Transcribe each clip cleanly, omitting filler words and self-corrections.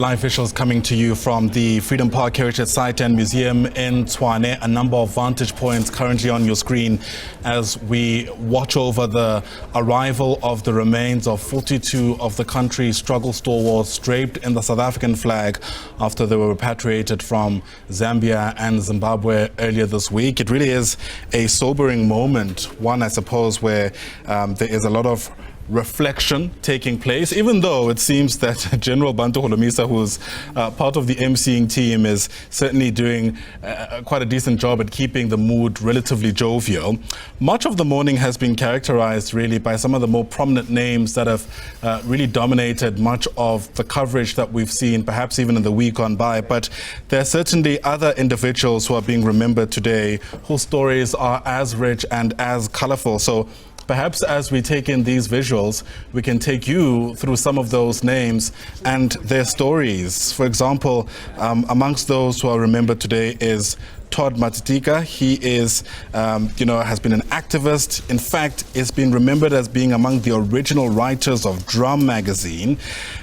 Live visuals coming to you from the Freedom Park Heritage Site and Museum in Tshwane. A number of vantage points currently on your screen as we watch over the arrival of the remains of 42 of the country's struggle stalwarts draped in the South African flag after they were repatriated from Zambia and Zimbabwe earlier this week. It really is a sobering moment, one I suppose where there is a lot of reflection taking place, even though it seems that General Bantu Holomisa, who's part of the emceeing team, is certainly doing quite a decent job at keeping the mood relatively jovial. Much of the morning has been characterized really by some of the more prominent names that have really dominated much of the coverage that we've seen, perhaps even in the week gone by. But there are certainly other individuals who are being remembered today whose stories are as rich and as colorful. So perhaps as we take in these visuals, we can take you through some of those names and their stories. For example, amongst those who are remembered today is Todd Matitika. He is, has been an activist. In fact, is being remembered as being among the original writers of Drum magazine.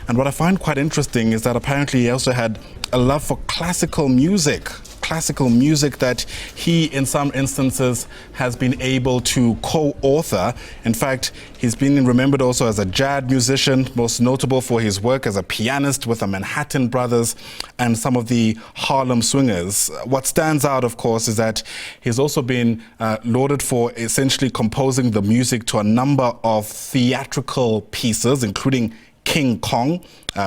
And what I find quite interesting is that apparently he also had a love for classical music that he, in some instances, has been able to co-author. In fact, he's been remembered also as a jazz musician, most notable for his work as a pianist with the Manhattan Brothers and some of the Harlem Swingers. What stands out, of course, is that he's also been lauded for essentially composing the music to a number of theatrical pieces, including King Kong,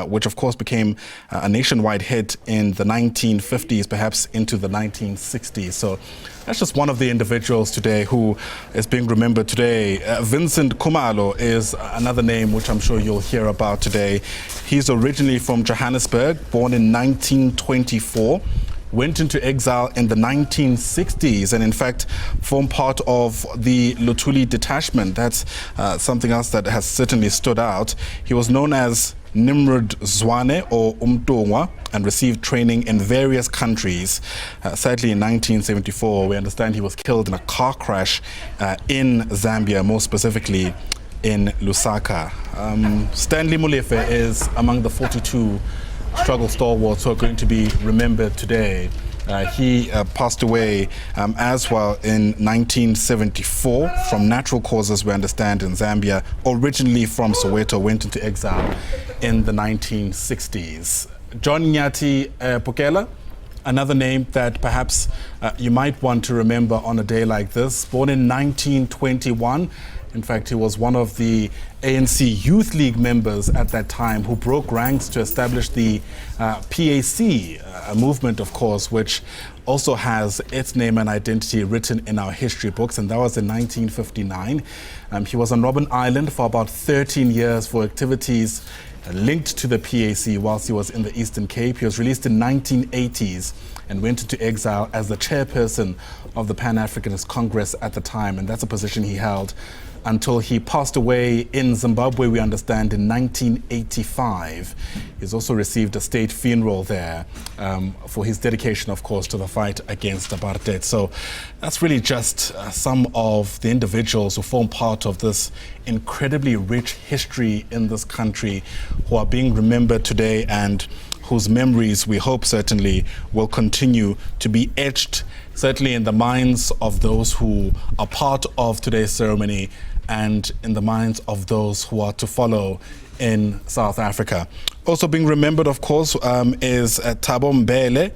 which of course became a nationwide hit in the 1950s, perhaps into the 1960s. So that's just one of the individuals today who is being remembered today. Vincent Khumalo is another name which I'm sure you'll hear about today. He's originally from Johannesburg, born in 1924. Went into exile in the 1960s and in fact formed part of the Luthuli detachment. That's something else that has certainly stood out. He was known as Nimrod Zwane or Umtungwa and received training in various countries. Sadly, in 1974, we understand he was killed in a car crash in Zambia, more specifically in Lusaka. Stanley Molefe is among the 42 struggle stalwarts who are going to be remembered today. He passed away as well in 1974 from natural causes, we understand, in Zambia. Originally from Soweto, went into exile in the 1960s. John Nyati Pokela, another name that perhaps you might want to remember on a day like this. Born in 1921. In fact, he was one of the ANC Youth League members at that time who broke ranks to establish the PAC, a movement, of course, which also has its name and identity written in our history books, and that was in 1959. He was on Robben Island for about 13 years for activities linked to the PAC whilst he was in the Eastern Cape. He was released in 1980s and went into exile as the chairperson of the Pan-Africanist Congress at the time, and that's a position he held until he passed away in Zimbabwe, we understand, in 1985. He's also received a state funeral there for his dedication, of course, to the fight against apartheid. So that's really just some of the individuals who form part of this incredibly rich history in this country who are being remembered today and whose memories we hope certainly will continue to be etched, certainly in the minds of those who are part of today's ceremony and in the minds of those who are to follow in South Africa. Also being remembered, of course, is Thabo Mbele,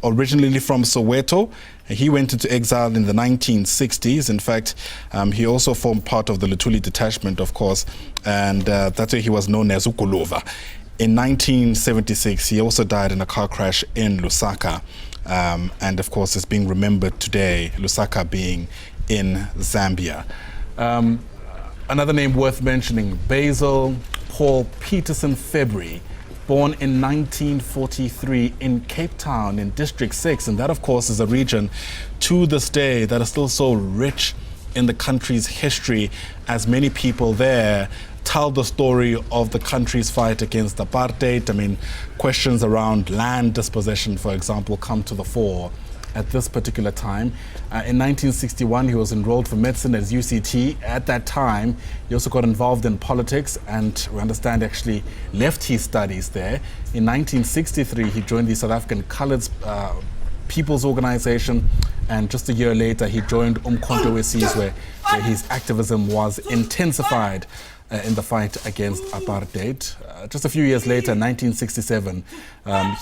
originally from Soweto. He went into exile in the 1960s. In fact, he also formed part of the Luthuli detachment, of course, and that's why he was known as Ukuluva. In 1976, he also died in a car crash in Lusaka, and of course is being remembered today, Lusaka being in Zambia. Another name worth mentioning, Basil Paul Peterson February, born in 1943 in Cape Town in District 6, and that of course is a region to this day that is still so rich in the country's history, as many people there tell the story of the country's fight against apartheid. I mean, questions around land dispossession, for example, come to the fore at this particular time. In 1961, he was enrolled for medicine at UCT. At that time, he also got involved in politics and, we understand, actually left his studies there. In 1963, he joined the South African Colored People's Organization, and just a year later, he joined Umkhonto weSizwe, where his activism was intensified in the fight against apartheid. Just a few years later, 1967,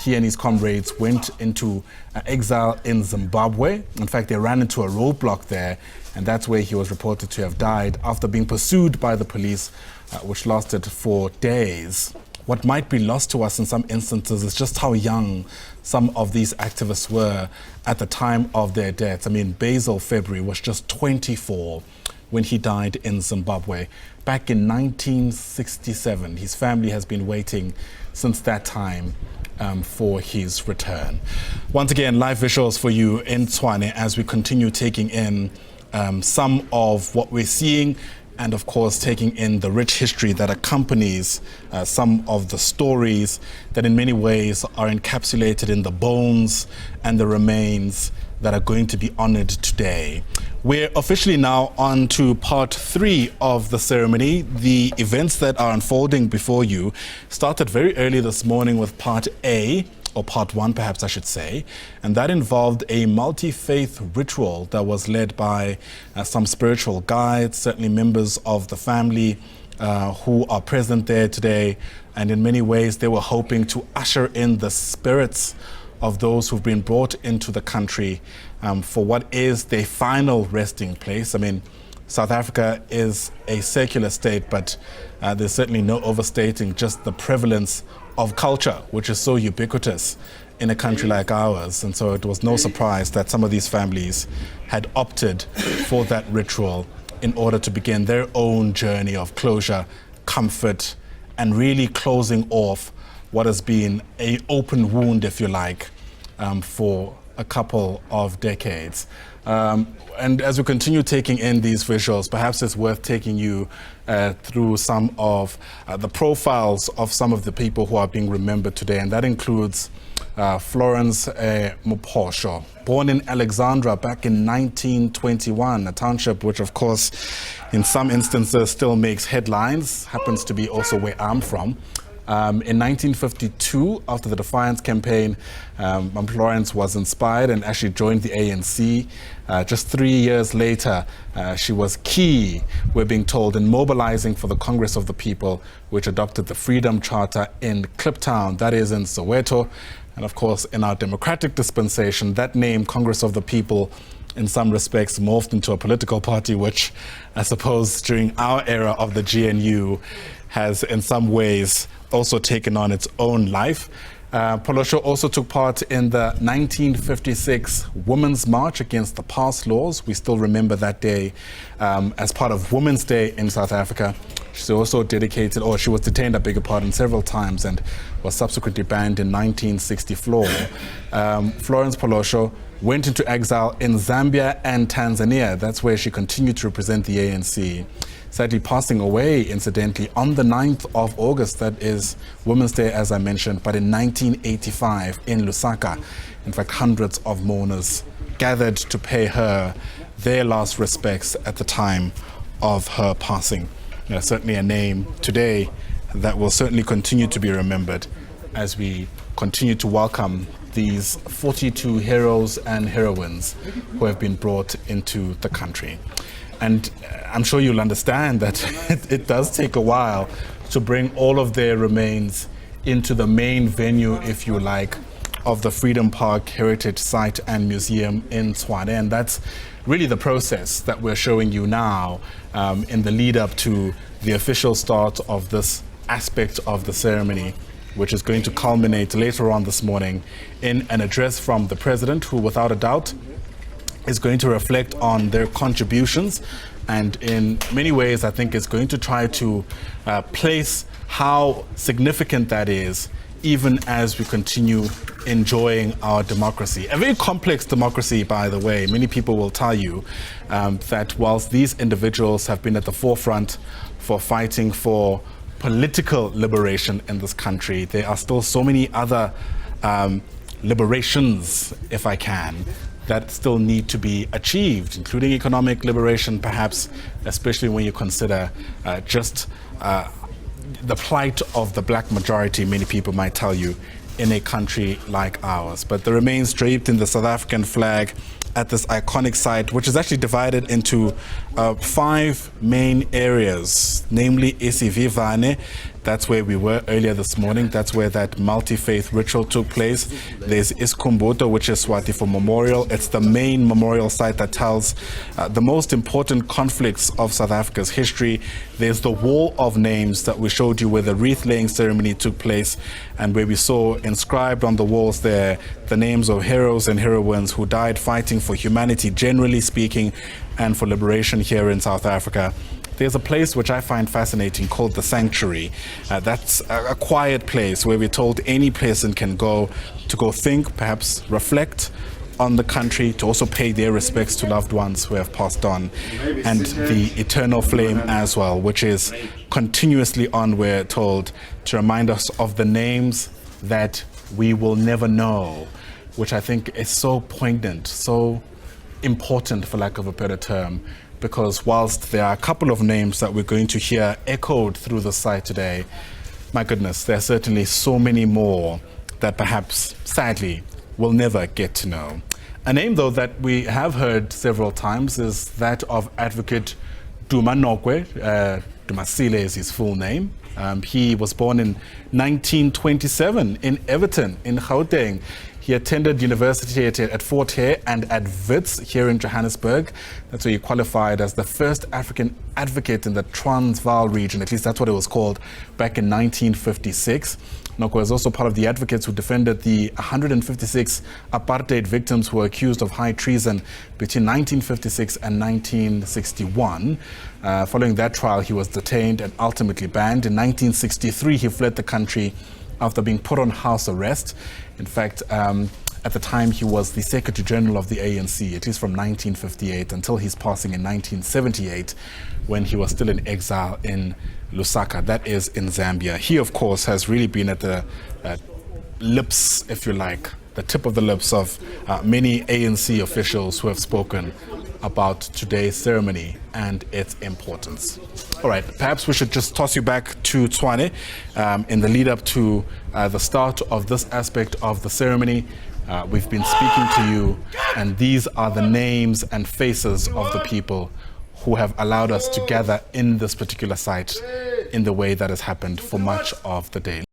he and his comrades went into exile in Zimbabwe. In fact, they ran into a roadblock there, and that's where he was reported to have died after being pursued by the police, which lasted for days. What might be lost to us in some instances is just how young some of these activists were at the time of their deaths. I mean, Basil February was just 24 when he died in Zimbabwe back in 1967. His family has been waiting since that time for his return. Once again, live visuals for you in Tshwane as we continue taking in some of what we're seeing, and of course taking in the rich history that accompanies some of the stories that in many ways are encapsulated in the bones and the remains that are going to be honored today. We're officially now on to part 3 of the ceremony. The events that are unfolding before you started very early this morning with part A, or part 1 perhaps I should say, and that involved a multi-faith ritual that was led by some spiritual guides, certainly members of the family who are present there today, and in many ways they were hoping to usher in the spirits of those who've been brought into the country for what is their final resting place. I mean, South Africa is a secular state, but there's certainly no overstating just the prevalence of culture, which is so ubiquitous in a country like ours. And so it was no surprise that some of these families had opted for that ritual in order to begin their own journey of closure, comfort, and really closing off what has been an open wound, if you like, for a couple of decades. And as we continue taking in these visuals, perhaps it's worth taking you through some of the profiles of some of the people who are being remembered today, and that includes Florence Mophosho, born in Alexandra back in 1921, a township which of course in some instances still makes headlines, happens to be also where I'm from. In 1952, after the Defiance campaign, Florence was inspired and actually joined the ANC. Just 3 years later, she was key, we're being told, in mobilizing for the Congress of the People, which adopted the Freedom Charter in Kliptown, that is in Soweto. And of course, in our democratic dispensation, that name, Congress of the People, in some respects morphed into a political party, which I suppose during our era of the GNU has in some ways also taken on its own life. Phosho also took part in the 1956 Women's March against the past laws. We still remember that day as part of Women's Day in South Africa. She also dedicated, or she was detained, I beg your pardon, several times and was subsequently banned in 1964. Florence Phosho went into exile in Zambia and Tanzania. That's where she continued to represent the ANC. Sadly passing away, incidentally, on the 9th of August, that is Women's Day, as I mentioned, but in 1985 in Lusaka. In fact, hundreds of mourners gathered to pay her their last respects at the time of her passing. Certainly a name today that will certainly continue to be remembered as we continue to welcome these 42 heroes and heroines who have been brought into the country. And I'm sure you'll understand that it does take a while to bring all of their remains into the main venue, if you like, of the Freedom Park Heritage Site and Museum in Tshwane. And that's really the process that we're showing you now in the lead up to the official start of this aspect of the ceremony, which is going to culminate later on this morning in an address from the President, who without a doubt is going to reflect on their contributions, and in many ways I think is going to try to place how significant that is even as we continue enjoying our democracy. A very complex democracy, by the way. Many people will tell you that whilst these individuals have been at the forefront for fighting for political liberation in this country, there are still so many other liberations, if I can, that still need to be achieved, including economic liberation, perhaps, especially when you consider just the plight of the black majority, many people might tell you, in a country like ours. But the remains draped in the South African flag at this iconic site, which is actually divided into 5 main areas, namely Isivivane. That's where we were earlier this morning. That's where that multi-faith ritual took place. There's Iskumbuto, which is Swati for memorial. It's the main memorial site that tells the most important conflicts of South Africa's history. There's the wall of names that we showed you where the wreath-laying ceremony took place, and where we saw inscribed on the walls there the names of heroes and heroines who died fighting for humanity, generally speaking, and for liberation here in South Africa. There's a place which I find fascinating called the Sanctuary. That's a quiet place where we're told any person can go to go think, perhaps reflect on the country, to also pay their respects to loved ones who have passed on, and the eternal flame as well, which is continuously on, we're told, to remind us of the names that we will never know, which I think is so poignant, so important, for lack of a better term, because whilst there are a couple of names that we're going to hear echoed through the site today, my goodness, there are certainly so many more that perhaps, sadly, we'll never get to know. A name, though, that we have heard several times is that of Advocate Duma Nokwe. Dumasile is his full name. He was born in 1927 in Everton, in Gauteng. He attended university at Fort Hare and at Wits here in Johannesburg. That's where he qualified as the first African advocate in the Transvaal region. At least that's what it was called back in 1956. Nokwe is also part of the advocates who defended the 156 apartheid victims who were accused of high treason between 1956 and 1961. Following that trial, he was detained and ultimately banned. In 1963, he fled the country after being put on house arrest. In fact, at the time, he was the Secretary General of the ANC, at least from 1958 until his passing in 1978, when he was still in exile in Lusaka, that is in Zambia. He, of course, has really been at the lips, if you like, the tip of the lips of many ANC officials who have spoken about today's ceremony and its importance. All right, perhaps we should just toss you back to Tshwane in the lead up to the start of this aspect of the ceremony. We've been speaking to you, and these are the names and faces of the people who have allowed us to gather in this particular site in the way that has happened for much of the day.